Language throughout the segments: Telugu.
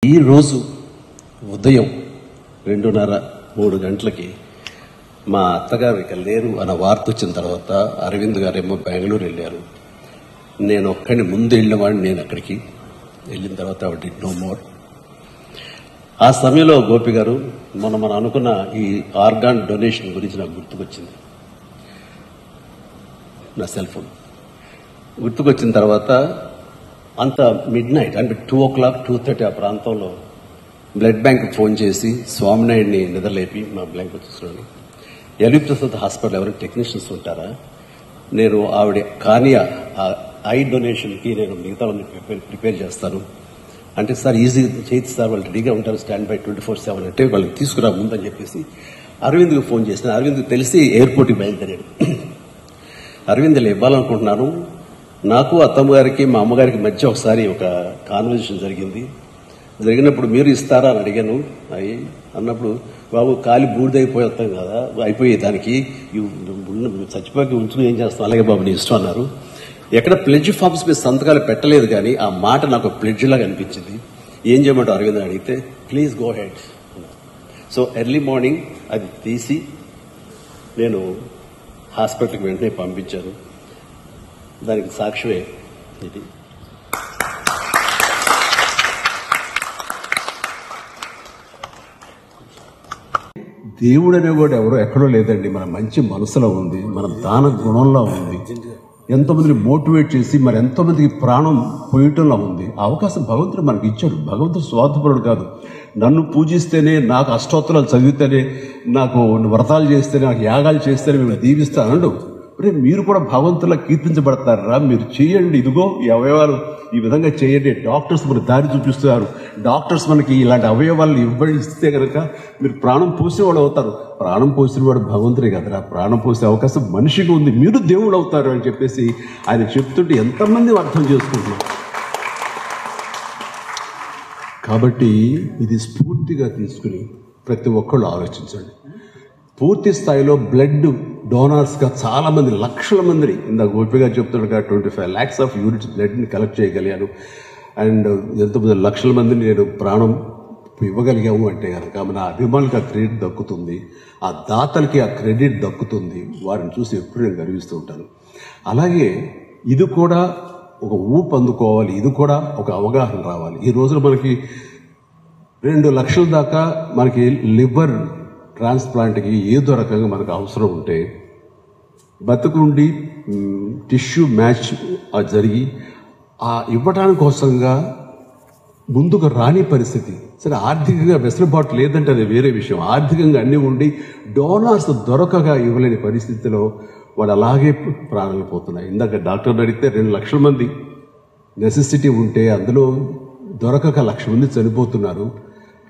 ఈరోజు ఉదయం 2:30-3 గంటలకి మా అత్తగారు ఇక లేరు అన్న వార్త వచ్చిన తర్వాత అరవింద్ గారేమో బెంగళూరు వెళ్ళారు. నేను ఒక్కడిని ముందు వెళ్ళినవాడిని. నేను అక్కడికి వెళ్ళిన తర్వాత ఆవిడ డిడ్ నో మోర్. ఆ సమయంలో గోపి గారు మనం అనుకున్న ఈ ఆర్గాన్ డొనేషన్ గురించి నాకు గుర్తుకొచ్చింది. నా సెల్ ఫోన్ గుర్తుకొచ్చిన తర్వాత అంత మిడ్ నైట్ అంటే 2:00, 2:30 ఆ ప్రాంతంలో బ్లడ్ బ్యాంక్ ఫోన్ చేసి స్వామినాయుడిని నిద్రలేపి మా బ్యాంక్ వచ్చేస్తున్నాను. ఎల్వి ప్రసాద్ హాస్పిటల్ ఎవరైనా టెక్నీషియన్స్ ఉంటారా? నేను ఆవిడ కానీ ఐ డొనేషన్కి నేను మిగతా ప్రిపేర్ చేస్తాను అంటే, సార్ ఈజీ చేయొచ్చు సార్, వాళ్ళు రెడీగా ఉంటారు, స్టాండ్ బై 24/7 అంటే వాళ్ళకి తీసుకురా ముందని చెప్పేసి అరవింద్కి ఫోన్ చేసిన. అరవింద్కి తెలిసి ఎయిర్పోర్ట్కి బయలుదేరాడు. అరవింద్ ఇలా ఇవ్వాలనుకుంటున్నాను, నాకు అత్తమ్మగారికి మా అమ్మగారికి మధ్య ఒకసారి ఒక కాన్వర్జేషన్ జరిగినప్పుడు మీరు ఇస్తారా అని అడిగాను. అన్నప్పుడు బాబు కాలి బూడిదైపోయి వస్తాం కదా, అయిపోయే దానికి చచ్చిపోయి ఉంచుకుని ఏం చేస్తాం, అలాగే బాబు నీ ఇష్టం అన్నారు. ఎక్కడ ప్లెడ్జ్ ఫామ్స్ మీద సంతకాలు పెట్టలేదు కానీ ఆ మాట నాకు ప్లెడ్జ్ లాగా అనిపించింది. ఏం చేయమంటారు అరవింద్ అడిగితే please go head. So early morning అది తీసి నేను హాస్పిటల్కి వెంటనే పంపించాను. దానికి సాక్ష్యమే ఇది. దేవుడు అనేవాడు ఎవరో ఎక్కడో లేదండి, మన మంచి మనసులో ఉంది, మన దాన గుణంలో ఉంది, ఎంతోమందిని మోటివేట్ చేసి మరి ఎంతోమందికి ప్రాణం పోయటంలో ఉంది. ఆ అవకాశం భగవంతుడు మనకి ఇచ్చాడు. భగవంతుడు స్వార్థపరుడు కాదు. నన్ను పూజిస్తేనే, నాకు అష్టోత్తరాలు చదివితేనే, నాకు వ్రతాలు చేస్తేనే, నాకు యాగాలు చేస్తేనే మేము దీవిస్తానండు. రే మీరు కూడా భగవంతులా కీర్తించబడతారా? మీరు చేయండి, ఇదిగో ఈ అవయవాలు ఈ విధంగా చేయండి. డాక్టర్స్ మనకు దారి చూపిస్తున్నారు. డాక్టర్స్ మనకి ఇలాంటి అవయవాలను ఇస్తే కనుక మీరు ప్రాణం పోసిన వాడు అవుతారు. ప్రాణం పోసిన వాడు భగవంతుడే కదరా. ప్రాణం పోసే అవకాశం మనిషికి ఉంది, మీరు దేవుడు అవుతారు అని చెప్పేసి ఆయన చెప్తుంటే ఎంతమంది అర్థం చేసుకుంటున్నాం. కాబట్టి ఇది స్ఫూర్తిగా తీసుకుని ప్రతి ఒక్కళ్ళు ఆలోచించండి. పూర్తి స్థాయిలో బ్లడ్ డోనర్స్గా చాలామంది, లక్షల మందిని, ఇందాక గోపిగా చెప్తున్నట్టుగా 25 lakhs ఆఫ్ యూనిట్స్ బ్లడ్ని కలెక్ట్ చేయగలిగాను. అండ్ ఎంతమంది లక్షల మందిని నేను ప్రాణం ఇవ్వగలిగాము అంటే కనుక మన అభిమానులకు ఆ క్రెడిట్ దక్కుతుంది, ఆ దాతలకి ఆ క్రెడిట్ దక్కుతుంది. వారిని చూసి ఎప్పుడు నేను గర్విస్తూ ఉంటాను. అలాగే ఇది కూడా ఒక ఊపు అందుకోవాలి, ఇది కూడా ఒక అవగాహన రావాలి. ఈ రోజున మనకి 2 లక్షల దాకా మనకి లివర్ ట్రాన్స్ప్లాంట్కి ఏదో రకంగా మనకు అవసరం ఉంటే బతుకుండి టిష్యూ మ్యాచ్ జరిగి ఆ ఇవ్వటానికి కోసంగా ముందుకు రాని పరిస్థితి. సరే ఆర్థికంగా వెసులుబాటు లేదంటే అది వేరే విషయం. ఆర్థికంగా అన్నీ ఉండి డోనార్స్ దొరకగా ఇవ్వలేని పరిస్థితిలో వాడు అలాగే ప్రాణాలు పోతున్నాయి. ఇందాక డాక్టర్ని అడిగితే 2 లక్షల మంది నెసెసిటీ ఉంటే అందులో దొరకక 1,00,000 మంది చనిపోతున్నారు.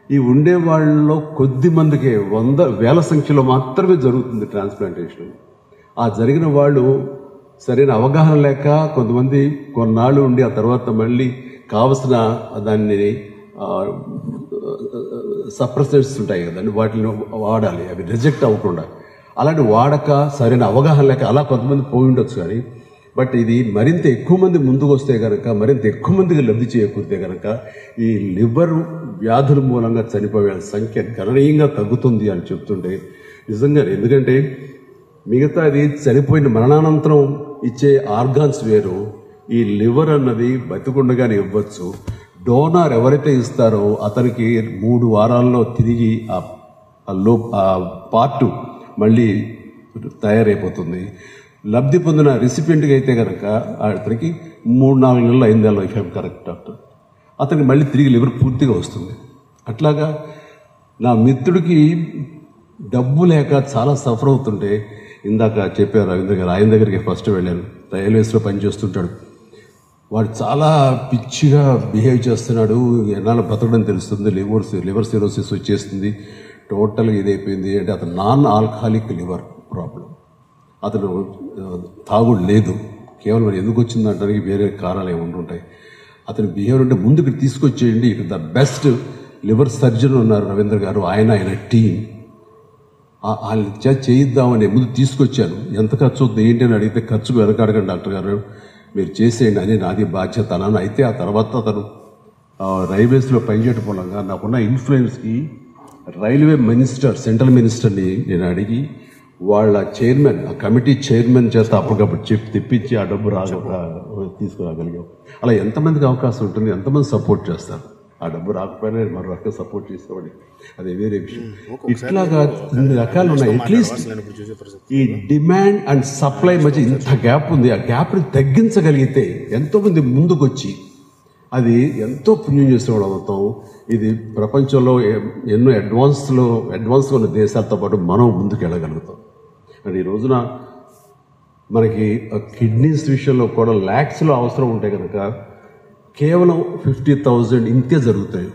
ఈ ఉండే వాళ్ళలో కొద్ది మందికే 100,000 సంఖ్యలో మాత్రమే జరుగుతుంది ట్రాన్స్ప్లాంటేషన్. ఆ జరిగిన వాళ్ళు సరైన అవగాహన లేక కొంతమంది కొన్నాళ్ళు ఉండి ఆ తర్వాత మళ్ళీ కావలసిన దాన్ని సప్రెసెంట్స్ ఉంటాయి కదండి, వాటిని వాడాలి, అవి రిజెక్ట్ అవ్వకుండా. అలాంటి వాడక సరైన అవగాహన లేక అలా కొంతమంది పోయి ఉండొచ్చు. కానీ బట్ ఇది మరింత ఎక్కువ మంది ముందుకు వస్తే కనుక, మరింత ఎక్కువ మందికి లబ్ధి చేకూరితే కనుక ఈ లివర్ వ్యాధుల మూలంగా చనిపోయే సంఖ్య గణనీయంగా తగ్గుతుంది అని చెప్తుంటే నిజంగా, ఎందుకంటే మిగతాది చనిపోయిన మరణానంతరం ఇచ్చే ఆర్గాన్స్ వేరు, ఈ లివర్ అన్నది బతికుండగానే ఇవ్వచ్చు. డోనార్ ఎవరైతే ఇస్తారో అతనికి 3 వారాల్లో తిరిగి ఆ పార్ట్ మళ్ళీ తయారైపోతుంది. లబ్ధి పొందిన రిసిపియంట్కి అయితే కనుక అతనికి 3-4 నెలలు అయింది, ఇఫ్ ఐమ్ కరెక్ట్ డాక్టర్, అతనికి మళ్ళీ తిరిగి లివర్ పూర్తిగా వస్తుంది. అట్లాగా నా మిత్రుడికి డబ్బు లేక చాలా సఫర్ అవుతుంటే ఇందాక చెప్పారు రవీంద్ర గారు, ఆయన దగ్గరికి ఫస్ట్ వెళ్ళాను. రైల్వేస్లో పనిచేస్తుంటాడు. వాడు చాలా పిచ్చిగా బిహేవ్ చేస్తున్నాడు. ఎన్నాళ్ళు బ్రతకడం తెలుస్తుంది, లివర్ సిరోసిస్ వచ్చేస్తుంది, టోటల్గా ఇదైపోయింది అంటే అతను నాన్ ఆల్కహాలిక్ లివర్ ప్రాబ్లం. అతను తాగుడు లేదు, కేవలం ఎందుకు వచ్చిందంటానికి వేరే కారణాలు ఏమి ఉంటుంటాయి. అతని బిహేవియర్ అంటే ముందుకు తీసుకొచ్చేయండి. ఇక్కడ ద బెస్ట్ లివర్ సర్జన్ ఉన్నారు రవీంద్ర గారు, ఆయన టీం, వాళ్ళ చేయిద్దామని ముందు తీసుకొచ్చాను. ఎంత ఖర్చు అవుతుంది ఏంటి అని అడిగితే ఖర్చుకు వెనకాడకండి డాక్టర్ గారు, మీరు చేసేయండి అని నాది బాధ్యత అన్నాను. అయితే ఆ తర్వాత అతను రైల్వేస్లో పనిచేయటం మూలంగా నాకున్న ఇన్ఫ్లుయెన్స్కి రైల్వే మినిస్టర్, సెంట్రల్ మినిస్టర్ని నేను అడిగి వాళ్ళ చైర్మన్, ఆ కమిటీ చైర్మన్ చేస్తే అప్పటికప్పుడు తెప్పించి ఆ డబ్బు తీసుకురాగలిగాం. అలా ఎంతమందికి అవకాశం ఉంటుంది, ఎంతమంది సపోర్ట్ చేస్తారు. ఆ డబ్బు రాకపోయినా మరో రకంగా సపోర్ట్ చేసేవాడి, అది వేరే విషయం. ఇట్లాగా ఇన్ని రకాలు ఉన్నాయి. అట్లీస్ట్ ఈ డిమాండ్ అండ్ సప్లై మధ్య ఇంత గ్యాప్ ఉంది. ఆ గ్యాప్ని తగ్గించగలిగితే ఎంతోమంది ముందుకొచ్చి అది ఎంతో పుణ్యం చేసేవాడు అవుతాం. ఇది ప్రపంచంలో ఎన్నో అడ్వాన్స్గా ఉన్న దేశాలతో పాటు మనం ముందుకు వెళ్ళగలుగుతాం. అండ్ ఈ రోజున మనకి కిడ్నీస్ విషయంలో కూడా ల్యాక్స్లో అవసరం ఉంటే కనుక కేవలం 50,000 ఇంతే జరుగుతాయి.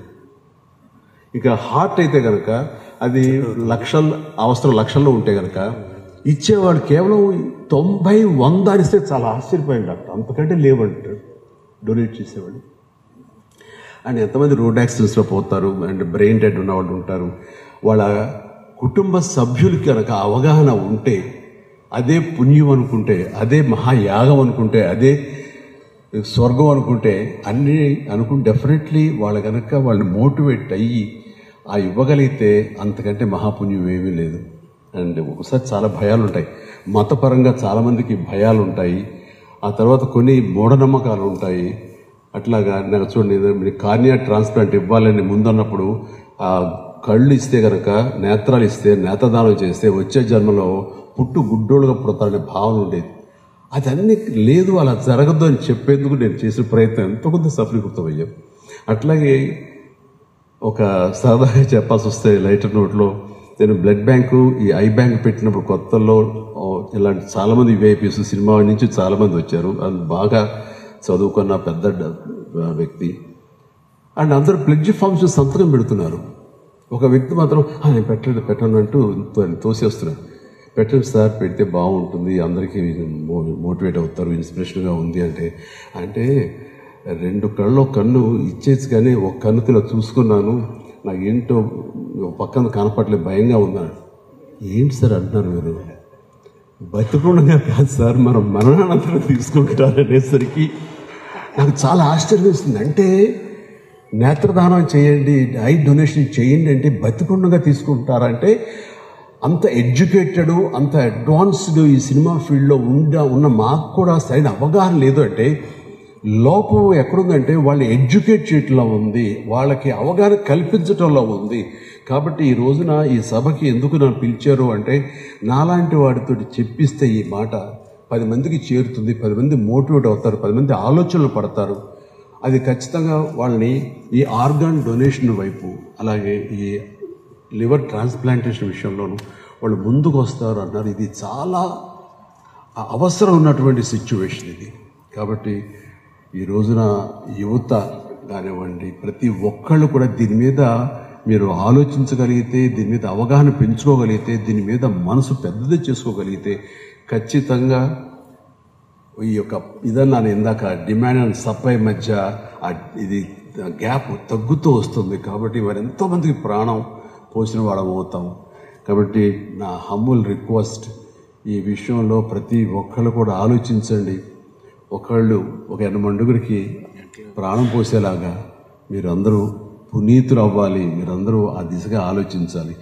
ఇక హార్ట్ అయితే కనుక అది లక్షల్లో ఉంటే కనుక ఇచ్చేవాడు కేవలం 90-100 ఇస్తే చాలా ఆశ్చర్యపోయింది డాక్టర్. అంతకంటే లేవంటారు డొనేట్ చేసేవాడు. అండ్ ఎంతమంది రోడ్ యాక్సిడెంట్స్లో పోతారు, అండ్ బ్రెయిన్ డెడ్ ఉన్న వాళ్ళు ఉంటారు. వాళ్ళ కుటుంబ సభ్యులకి కనుక అవగాహన ఉంటే, అదే పుణ్యం అనుకుంటే, అదే మహాయాగం అనుకుంటే, అదే స్వర్గం అనుకుంటే, అన్నీ అనుకుంటే డెఫినెట్లీ వాళ్ళు కనుక వాళ్ళని మోటివేట్ అయ్యి ఆ ఇవ్వగలిగితే అంతకంటే మహాపుణ్యం ఏమీ లేదు. అండ్ ఒకసారి చాలా భయాలు ఉంటాయి, మతపరంగా చాలామందికి భయాలు ఉంటాయి. ఆ తర్వాత కొన్ని మూఢనమ్మకాలు ఉంటాయి. అట్లాగా నాకు చూడండి, మీరు కార్నియా ట్రాన్స్ప్లాంట్ ఇవ్వాలని ముందన్నప్పుడు ఆ కళ్ళు ఇస్తే కనుక, నేత్రాలు ఇస్తే, నేత్రదానం చేస్తే వచ్చే జన్మలో గుడ్డోళ్ళుగా పుడతారనే భావన ఉండేది. అదన్నీ లేదు, అలా జరగదు అని చెప్పేందుకు నేను చేసిన ప్రయత్నం ఎంతో కొంత సఫలీకృతమయ్యాం. అట్లాగే ఒక సరదాగా చెప్పాల్సి వస్తే లైటర్ నోట్లో, నేను బ్లడ్ బ్యాంకు, ఈ ఐ బ్యాంక్ పెట్టినప్పుడు కొత్తలో ఇలాంటి చాలామంది విఐపీస్ సినిమా నుంచి చాలామంది వచ్చారు. అది బాగా చదువుకున్న పెద్ద వ్యక్తి. అండ్ అందరూ ప్లెడ్జ్ ఫామ్స్ సంతకం పెడుతున్నారు. ఒక వ్యక్తి మాత్రం నేను పెట్టను అంటూ తోసేస్తున్నాను. పెట్టండి సార్, పెడితే బాగుంటుంది, అందరికీ మోటివేట్ అవుతారు, ఇన్స్పిరేషన్గా ఉంది అంటే 2 కళ్ళు కన్ను ఇచ్చేసి కానీ ఒక కన్నుతో చూసుకున్నాను, నాకు ఏంటో పక్కన కనపడలేదు, భయంగా ఉందని. ఏంటి సార్ అంటున్నారు మీరు? బతికుండగా కాదు సార్, మనం మరణానంతరం తీసుకుంటారనేసరికి నాకు చాలా ఆశ్చర్యం వేస్తుంది. అంటే నేత్రదానం చేయండి, ఐ డొనేషన్ చేయండి అంటే బతికుండగా తీసుకుంటారంటే అంత ఎడ్యుకేటెడ్, అంత అడ్వాన్స్డ్ ఈ సినిమా ఫీల్డ్లో ఉన్న మాకు కూడా సరైన అవగాహన లేదు. అంటే లోపం ఎక్కడుందంటే వాళ్ళు ఎడ్యుకేట్ చేయటంలో ఉంది, వాళ్ళకి అవగాహన కల్పించటంలో ఉంది. కాబట్టి ఈ రోజున ఈ సభకి ఎందుకు నన్ను పిలిచారు అంటే, నాలాంటి వాడితో చెప్పిస్తే ఈ మాట 10 మందికి చేరుతుంది, 10 మంది మోటివేట్ అవుతారు, 10 మంది ఆలోచనలు పడతారు. అది ఖచ్చితంగా వాళ్ళని ఈ ఆర్గాన్ డొనేషన్ వైపు, అలాగే ఈ లివర్ ట్రాన్స్ప్లాంటేషన్ విషయంలోనూ వాళ్ళు ముందుకు వస్తారు అన్నారు. ఇది చాలా అవసరం ఉన్నటువంటి సిచ్యువేషన్ ఇది. కాబట్టి ఈ రోజున యువత కానివ్వండి, ప్రతి ఒక్కళ్ళు కూడా దీని మీద మీరు ఆలోచించగలిగితే, దీని మీద అవగాహన పెంచుకోగలిగితే, దీని మీద మనసు పెద్దది చేసుకోగలిగితే ఖచ్చితంగా ఈ యొక్క ఇదన్నాను ఇందాక, డిమాండ్ అండ్ సప్లై మధ్య ఇది గ్యాప్ తగ్గుతూ వస్తుంది. కాబట్టి మరి ఎంతోమందికి ప్రాణం పోసిన వాళ్ళం అవుతాం. కాబట్టి నా హంబుల్ రిక్వెస్ట్, ఈ విషయంలో ప్రతి ఒక్కళ్ళు కూడా ఆలోచించండి. ఒకళ్ళు ఒక 8 ప్రాణం పోసేలాగా మీరందరూ పునీతులు అవ్వాలి, మీరందరూ ఆ దిశగా ఆలోచించాలి.